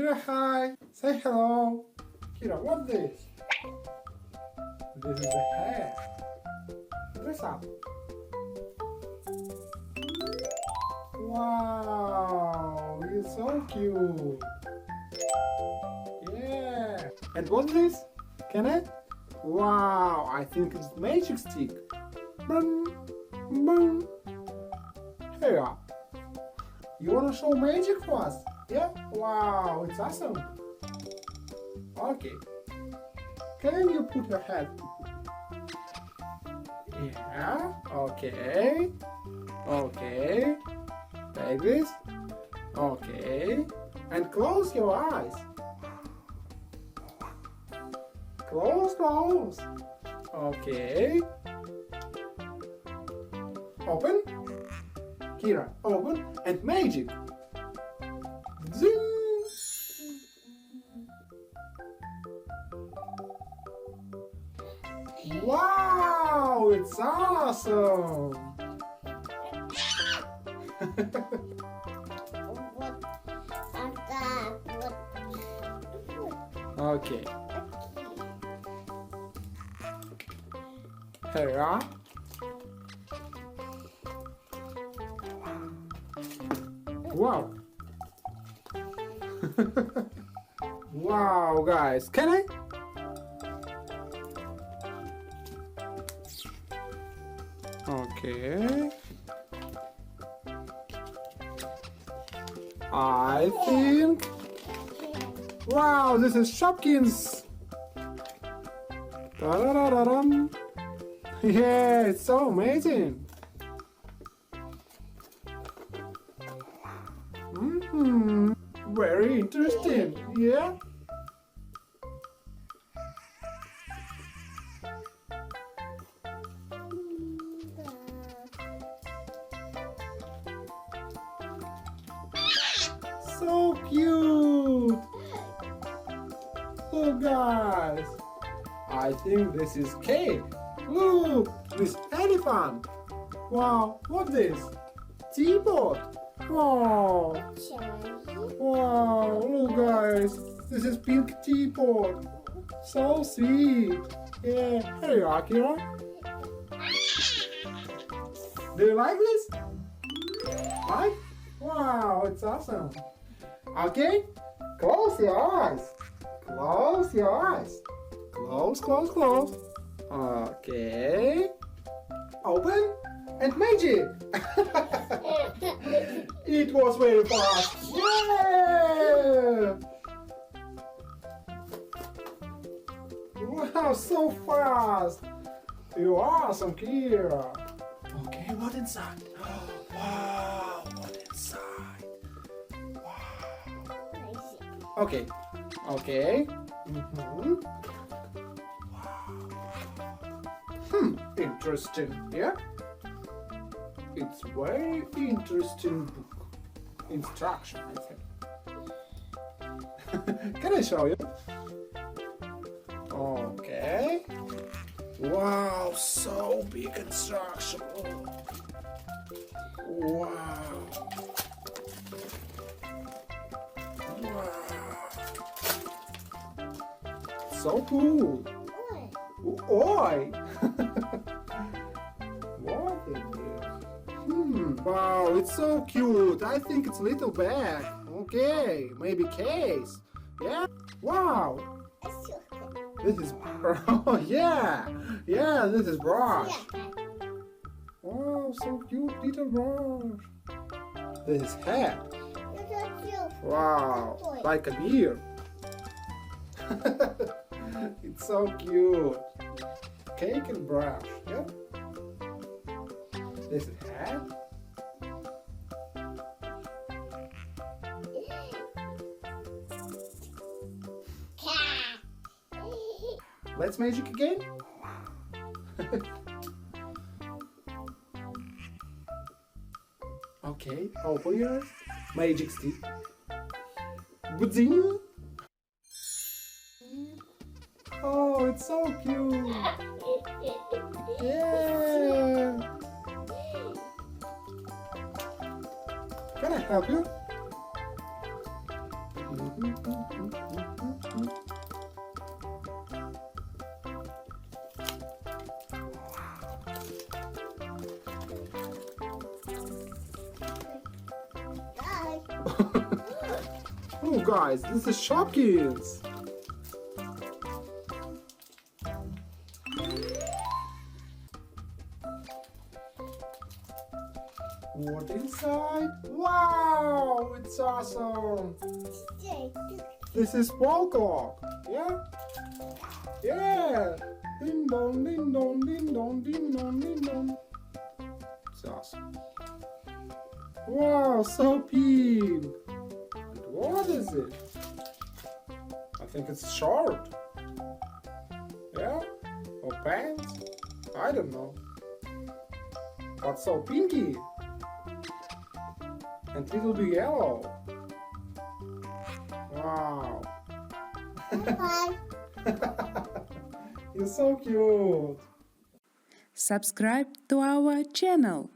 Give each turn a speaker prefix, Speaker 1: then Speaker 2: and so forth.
Speaker 1: Kira, hi. Say hello. Kira, what's this? This is a hair. Dress up. Wow, you're so cute. Yeah. And what's this? Can I? Wow, I think it's magic stick. Boom, boom. Here. You wanna show magic for us? Yeah? Wow, it's awesome. Okay. Can you put your head? Yeah. Okay. Okay. Like this. Okay. And close your eyes. Close, close. Okay. Open. Kira, open. And magic. Zing. Wow, it's awesome. Okay. Here. Wow. Wow, guys. Can I? Okay. I think. Wow, this is Shopkins. Da-da-da-da-dum. Yeah, it's so amazing. Very interesting. Yeah. So cute! Look, guys! I think this is cake. Look, this elephant. Wow, what's this? Teapot. Wow. Wow, look, guys. This is pink teapot. So sweet. Yeah. Here you are, Kira. Do you like this? Like? Wow, it's awesome. Okay, close your eyes. Close your eyes. Close, close, close. Okay. Open and magic. It was very fast. Yeah! Wow, so fast. You are awesome, Kira. Okay, what inside? Wow, what inside? Okay. Okay. Wow. Interesting. Yeah. It's very interesting book. Instruction, I think. Can I show you? Okay. Wow, so big instruction. Wow. So cool. Oi. What is this? Wow, it's so cute. I think it's little bag. Okay, maybe case. Yeah. Wow. This is oh yeah. Yeah, this is brush. Wow, so cute little brush. This is hair. Wow, like a beard. It's so cute. Cake and brush, yeah? This is hat. Let's magic again. Okay, open your eyes. Magic stick. Budzing. Oh, it's so cute. Yeah. Can I help you? Oh guys, this is Shopkins. What inside? Wow, it's awesome. This is wall clock. Yeah? Yeah. Ding dong, ding dong, ding dong, ding dong, ding dong. It's awesome. Wow, so pink. And what is it? I think it's short. Yeah? Or pants? I don't know. But so pinky. And little bit yellow. Wow. You're so cute.
Speaker 2: Subscribe to our channel.